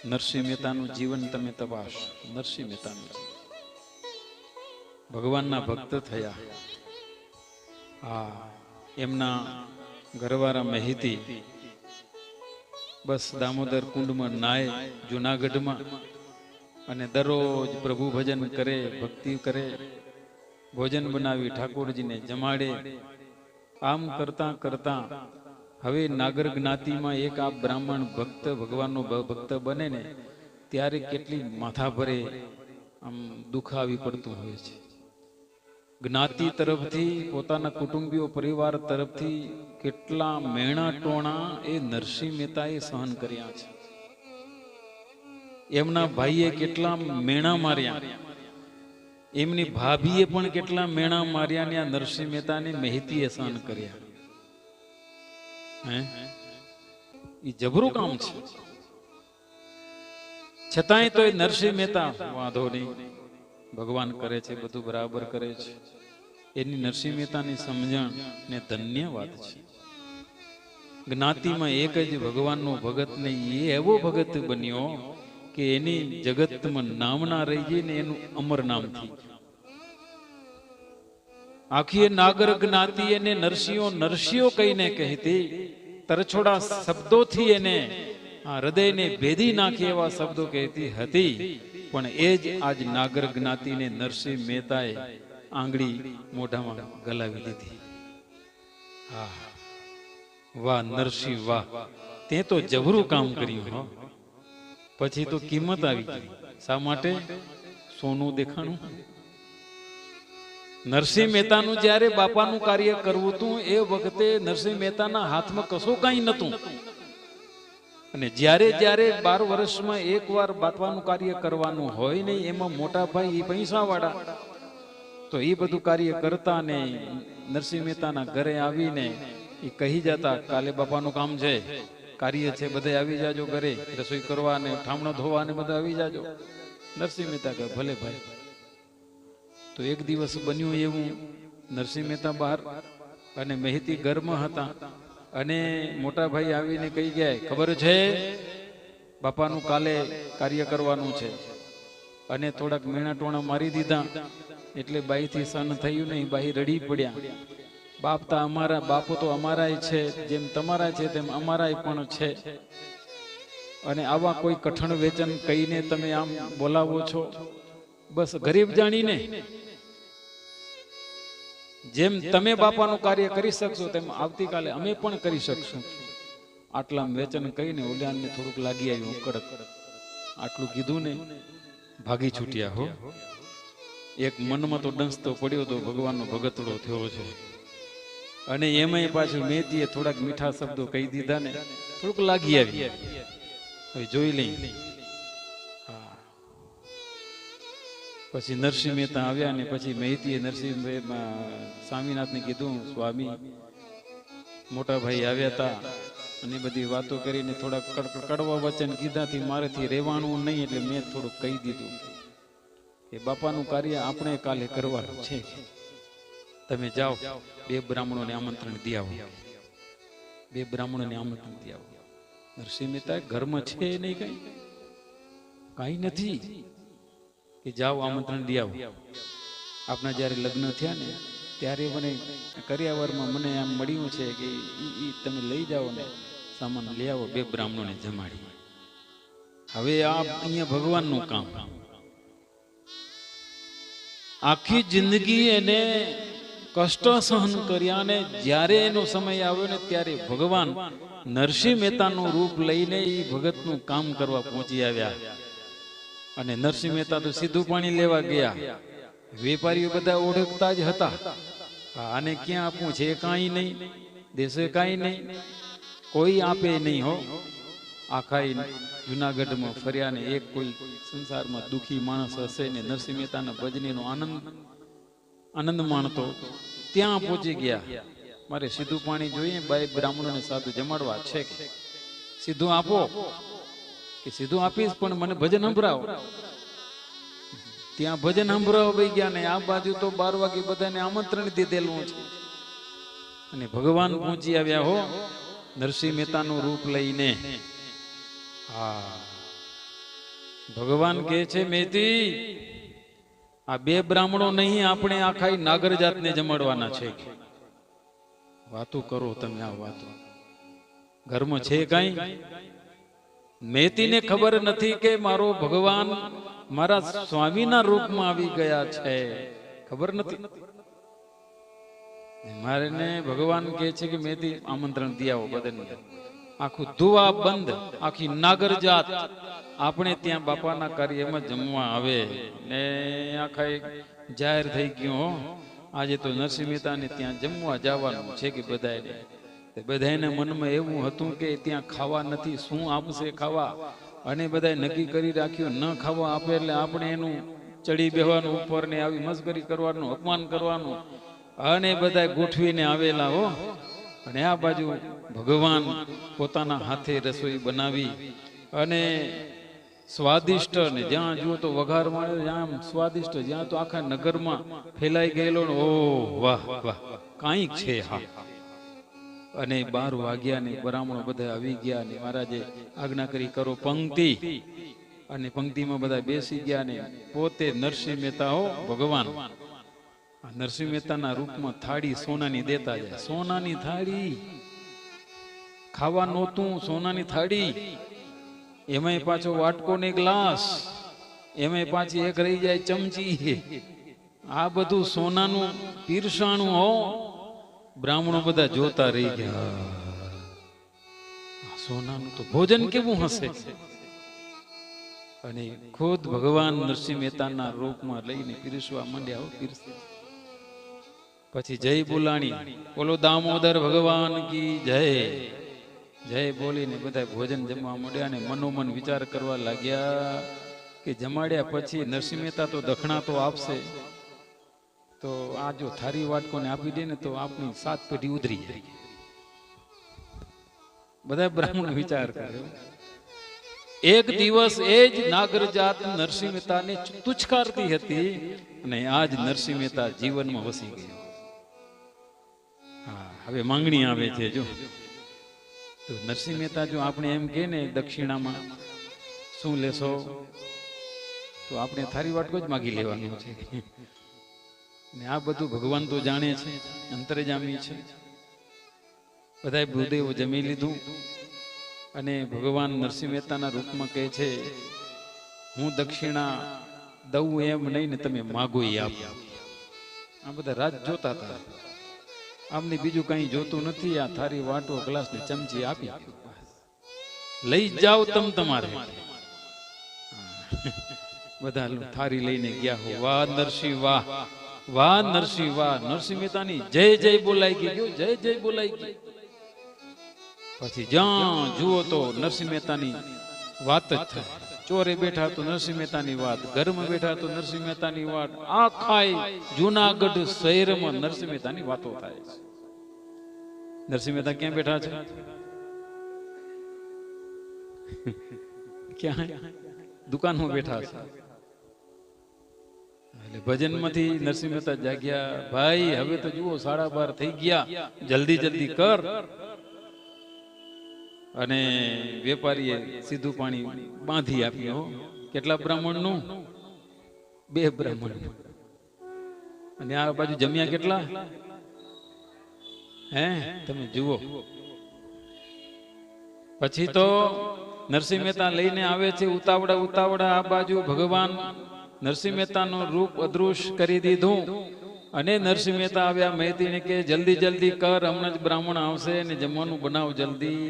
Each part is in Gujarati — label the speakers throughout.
Speaker 1: નરસિંહ મહેતાનું જીવન તમે તપાસ. નરસિંહ મહેતાનું ભગવાનના ભક્ત થયા. હા, એમના ઘરવાળા મહેતી બસ દામોદર કુંડમાં નાય જુનાગઢમાં, અને દરરોજ પ્રભુ ભજન કરે, ભક્તિ કરે, ભોજન બનાવી ઠાકોરજીને જમાડે. આમ કરતા કરતા હવે નાગર જ્ઞાતિમાં એક આ બ્રાહ્મણ ભક્ત ભગવાનનો ભક્ત બને ને ત્યારે કેટલી માથા ભરે આમ દુઃખ આવી પડતું હોય છે. જ્ઞાતિ તરફથી, પોતાના કુટુંબીઓ પરિવાર તરફથી કેટલા મેણા ટોણા એ નરસિંહ મહેતાએ સહન કર્યા છે. એમના ભાઈએ કેટલા મેણા માર્યા, એમની ભાભીએ પણ કેટલા મેણા માર્યા ને આ નરસિંહ મહેતાને મહેતીએ સહન કર્યા. એ જબરું કામ છે. છતાંય તો નરસિંહ મહેતા વાંધો નહીં, ભગવાન કરે છે બધું બરાબર કરે છે. એની નરસિંહ મહેતાની સમજણ ને ધન્યવાદ છે. જ્ઞાતિમાં એક જ ભગવાનનો ભગત નહીં, એ એવો ભગત બન્યો કે એની જગતમાં નામ ના રહી જાય ને એનું અમર નામ થઈ. આખી નાગર જ્ઞાતિ એને નરસિંહો કહીને કહેતી, તરછોડા શબ્દોથી એને હૃદયને ભેદી નાખી એવા શબ્દો કહેતી હતી. પણ એ જ આજ નાગર જ્ઞાતિને નરસિંહ મહેતાએ આંગળી મોઢામાં ગલાવી દીધી. હા, વાહ નરસિંહ વાહ, તે તો જબરું કામ કર્યું. હો, પછી તો કિંમત આવી ગઈ. શા માટે? સોનું દેખાણું. નરસિંહ મહેતાનું જ્યારે બાપાનું કાર્ય કરવું હતું એ વખતે નરસિંહ મહેતાના હાથમાં કશું કઈ નતું. અને જ્યારે જ્યારે 12 વર્ષમાં એકવાર બાપાનું કાર્ય કરવાનું હોય ને એમાં મોટા ભાઈ એ પૈસા વાળા, તો એ બધું કાર્ય કરતા ને નરસિંહ મહેતાના ઘરે આવીને એ કહી જતા, કાલે બાપાનું કામ છે, કાર્ય છે, બધે આવી જાજો ઘરે, રસોઈ કરવા ને ઠામણો ધોવા ને બધા આવી જાજો. નરસિંહ મહેતા કહે ભલે ભાઈ. તો એક દિવસ બન્યું એવું, નરસિંહ મહેતા બહાર અને મહેતી ઘરમાં હતા, અને મોટા ભાઈ આવીને કહી ગયા, ખબર છે બાપાનું કાલે કાર્ય કરવાનું છે. અને થોડાક મેણા ટોણા મારી દીધા એટલે બાઈથી સહન થયું નહીં, બાઈ રડી પડ્યા. બાપો તો અમારાય છે, જેમ તમારા છે તેમ અમારાય પણ છે, અને આવા કોઈ કઠણ વેચન કહીને તમે આમ બોલાવો છો. બસ ગરીબ જાણીને જેમ તમે બાપાનું કાર્ય કરી શકશો તેમ આવતીકાલે અમે પણ કરી શકશું. આટલા વેચન કહીને ઓલિયાનને થોડુંક લાગી આવ્યું કડક. આટલું કીધું ને ભાગી છૂટ્યા. હો, એક મનમાં તો ડંસ તો પડ્યો તો ભગવાનનો ભગતડો થયો છે. અને એમાંય પાછું મેતીએ થોડાક મીઠા શબ્દો કહી દીધા ને થોડુંક લાગી આવી. હવે જોઈ લઈ. પછી નરસિંહ મહેતા આવ્યા ને પછી મહેતીએ નરસિંહ સ્વામીનાથને કીધું, સ્વામી મોટા ભાઈ આવ્યા હતા અને બધી વાતો કરીને થોડાક કડવા વચન કીધાથી મારેથી રહેવાનું નહીં, એટલે મેં થોડુંક કહી દીધું કે બાપાનું કાર્ય આપણે કાલે કરવાનું છે, તમે જાઓ 2 બ્રાહ્મણોને આમંત્રણ દી આવો. 2 બ્રાહ્મણોને આમંત્રણ દી આવો. નરસિંહ મહેતા ઘરમાં છે નહીં, કઈ નથી કે જાઓ આમંત્રણ દી આવો. આપણા જ્યારે લગ્ન થયા ને ત્યારે મને કરિયાવરમાં મને આમ મળ્યું છે કે ઈ તમે લઈ જાઓ ને સામાન લઈ આવો, 2 બ્રાહ્મણોને જમાડી. હવે આ અહીંયા ભગવાનનું કામ. આખી જિંદગી એને કષ્ટ સહન કર્યા, ને જ્યારે એનો સમય આવ્યો ને ત્યારે ભગવાન નરસિંહ મહેતાનું રૂપ લઈને એ ભગતનું કામ કરવા પહોંચી આવ્યા. અને નરસિંહ મહેતા તો સીધું પાણી લેવા ગયા. વેપારીઓ બધા ઓળખતા જ હતા. આને ક્યાં આપવું છે કાંઈ નહીં, દેશે કાંઈ નહીં, કોઈ આપે નહીં. હો, આખા જુનાગઢમાં ફર્યા ને એક કોઈ સંસારમાં દુખી માણસ હશે ને નરસિંહ મહેતાના ભજનીનો આનંદ માણતો ત્યાં પહોંચી ગયા. મારે સીધું પાણી જોઈએ, 2 બ્રાહ્મણોને સાધુ જમાડવા છે, કે સીધું આપો. કે સીધું આપીશ પણ મને ભજન સંભળાવો. ત્યાં ભજન સંભળાવો વહી ગયા ને આ બાજુ તો 12 વાગે બધાને આમંત્રણ દીધેલું છે. અને ભગવાન પહોંચી આવ્યા. હો, નરસિંહ મહેતાનું રૂપ લઈને. હા, ભગવાન કહે છે મેથી આ બે બ્રાહ્મણો નહીં, આપણે આખા નાગર જાતને જમાડવાના છે. વાતો કરો તમે, આ વાતો ઘરમાં છે કઈ? મેતીને ખબર નથી કે મારો ભગવાન મારા સ્વામીના રૂપમાં આવી ગયા છે, ખબર નથી. મારે ભગવાન કહે છે કે મેથી આમંત્રણ દિયાવો બધાને. આખું ધુવા બંધ, આખી નાગર જાત આપણે ત્યાં બાપાના કાર્યમાં જમવા આવે ને આખા જાહેર થઈ ગયું. આજે તો નરસિંહ મહેતાને ત્યાં જમવા જવાનું છે કે બધાને. બધાના મનમાં એવું હતું કે ત્યાં ખાવા નથી, શું આપશે ખાવા? અને બધા નક્કી કરી રાખ્યું ન ખાવા આપે એટલે આપણે એનું ચડી બેહવાનું ઉપર ને આવી મસ્કરી કરવાનું, અપમાન કરવાનું. અને બધા ગોઠવીને આવેલા હો. અને આ બાજુ ભગવાન પોતાના હાથે રસોઈ બનાવી અને સ્વાદિષ્ટ, ને જ્યાં જુઓ તો વઘાર મળે, જ્યાં સ્વાદિષ્ટ, જ્યાં તો આખા નગરમાં ફેલાઈ ગયેલો. ઓહ વાહ વાહ, કાંઈક છે. હા. અને 12 વાગ્યા ને બ્રાહ્મણો બધા આવી ગયા ને મહારાજે આજ્ઞા કરી કરો પંક્તિ. અને પંક્તિમાં બધા બેસી ગયા ને પોતે નરસિંહ મહેતા હો ભગવાન નરસિંહ મહેતાના રૂપમાં થાળી સોનાની દેતા જાય. સોનાની થાળી, ખાવા નહોતું, સોનાની થાળી, એમાંય પાછો વાટકો ને ગ્લાસ, એમાંય પાછી એક રહી જાય ચમચી. આ બધું સોનાનું પીરસાણું હો. બ્રાહ્મણો બધા જોતા રહી ગયા. સોનાનું તો ભોજન કેવું હશે? અને ખુદ ભગવાન નરસિંહ મહેતાના રૂપમાં લઈને પીરસવા માંડ્યા. પછી જય બોલાણી, બોલો દામોદર ભગવાન કી જય. જય બોલીને બધા ભોજન જમવા માંડ્યા અને મનોમન વિચાર કરવા લાગ્યા કે જમાડ્યા પછી નરસિંહ મહેતા તો દક્ષિણા તો આપશે, તો આ જો થારી વાટકોને આપી દે ને તો આપણી 7 પેઢી ઉધરી જાય. બધા બ્રાહ્મણ વિચાર કર્યો. એક દિવસ એ જ નાગર જાત નરસિંહ મહેતાને તુચ્છકારતી હતી અને આજ નરસિંહ મહેતા જીવનમાં વસી ગયો. હા, હવે માંગણી આવે છે. જો તો નરસિંહ મહેતા જો આપણે એમ કે ને દક્ષિણામાં શું લેશો, તો આપણે થારી વાટકો જ માગી લેવાનું છે. ને આ બધું ભગવાન તો જાણે છે, અંતર્જામી છે. બધા ભૂદેવો જમી લીધું અને ભગવાન નરસિંહ મહેતાના રૂપમાં કહે છે હું દક્ષિણા દઉં એમ નહીં ને તમે માગો એ આપો. આ બધા રાજ જોતા હતા. આમને બીજું કઈ જોતું નથી. આ થારી વાટો ગ્લાસ ને ચમચી આપી લઈ જાઓ તમારે. બધા થારી લઈને ગયા હો. વાહ નરસિંહ વાહ, વાહ નરસિંહ વાહ. નરસિંહ મહેતાની જય જય બોલાઈ ગઈ. જય જય બોલાઈ ગઈ. પછી જ્યાં જુઓ તો નરસિંહ મહેતાની વાત જ થાય. ચોરે બેઠા તો નરસિંહ મહેતાની વાત, ઘરમાં બેઠા તો નરસિંહ મહેતાની વાત, આખા જુનાગઢ શહેરમાં નરસિંહ મહેતાની વાતો થાય છે. નરસિંહ મહેતા ક્યાં બેઠા છે? ક્યાં? દુકાનમાં બેઠા છે. એટલે ભજનમાંથી નરસિંહ મહેતા જાગ્યા. ભાઈ હવે તો જુઓ 12:30 થઈ ગયા, જલ્દી જલ્દી કર. અને વેપારીએ સીધું પાણી બાંધી આપ્યું. કેટલા બ્રાહ્મણનું? 2 બ્રાહ્મણ. અને આ બાજુ જમ્યા કેટલા? હે તમે જુઓ. પછી તો નરસિંહ મહેતા લઈને આવે છે ઉતાવળા ઉતાવળા. આ બાજુ ભગવાન નરસિંહ મહેતાનું રૂપ અદૃશ્ય કરી દીધું. અને નરસિંહ મહેતા આવ્યા. મહેતીને કે જલ્દી જલ્દી કર, હમણાં જ બ્રાહ્મણ આવશે ને જમવાનું બનાવ જલ્દી.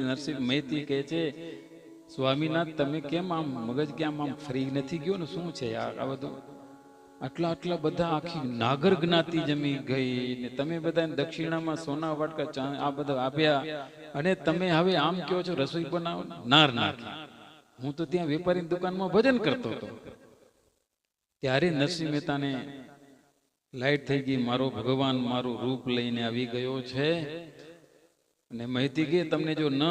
Speaker 1: નરસિંહ મહેતી કહે છે સ્વામીનાથ તમે કેમ આમ મગજ કેમ આમ ફ્રી નથી ગયો ને? શું છે આ બધું? આટલા બધા આખી નાગર જ્ઞાતિ જમી ગઈ ને તમે બધા દક્ષિણામાં સોના વાટકા આ બધા આપ્યા અને તમે હવે આમ કહો છો રસોઈ બનાવો? નાર નાખી. હું તો ત્યાં વેપારીની દુકાનમાં ભજન કરતો હતો. ત્યારે નરસિંહ મહેતાને લાઈટ થઈ ગઈ. મારો ભગવાન મારું રૂપ લઈને આવી ગયો છે. અને માહિતી કે તમને જો ન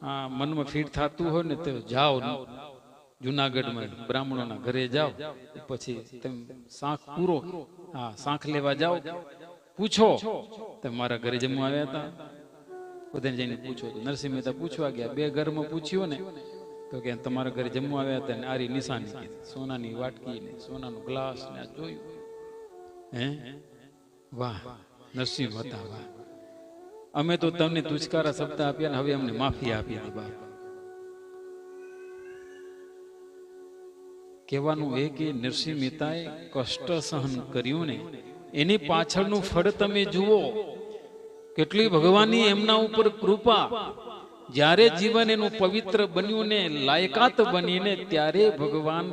Speaker 1: આ મનમાં ફીટ થતું હોય ને તો જાઓ જુનાગઢમાં બ્રાહ્મણોના ઘરે જાઓ, પછી તમે શાંખ પૂરો, હા શાંખ લેવા જાઓ, પૂછો તમે મારા ઘરે જમવા આવ્યા હતા? બધાને જઈને પૂછો. નરસિંહ મહેતા પૂછવા ગયા. 2 ઘરમાં પૂછ્યું ને તો કે તમારા ઘરે જમવા આવ્યા હતા ને આરી નિશાની કીધી, સોનાની વાટકી ને સોનાનું ગ્લાસ ને આ જોયું. હે વાહ નરસિંહ હતા વાહ, અમે તો તમને તુચકારા શબ્દ આપ્યા ને હવે અમને માફી આપી હતી બાપ. કહેવાનું એ કે નરસિંહ મહેતાએ કષ્ટ સહન કર્યું ને એની પાછળનું ફળ તમે જુઓ, કેટલી ભગવાનની એમના ઉપર કૃપા. જ્યારે જીવન એનું પવિત્ર બન્યું ને લાયકાત બનીને ત્યારે ભગવાન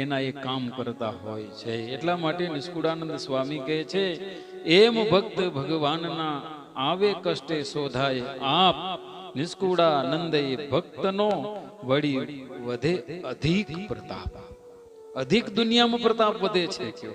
Speaker 1: એના એ કામ કરતા હોય છે. એટલા માટે નિષ્કુળાનંદ સ્વામી કહે છે, એમ ભક્ત ભગવાનના આવે કષ્ટે શોધાય આપ, નિષ્કુળાનંદ એ ભક્તનો વળી વધે અધિક પ્રતાપ. અધિક દુનિયામાં પ્રતાપ વધે છે.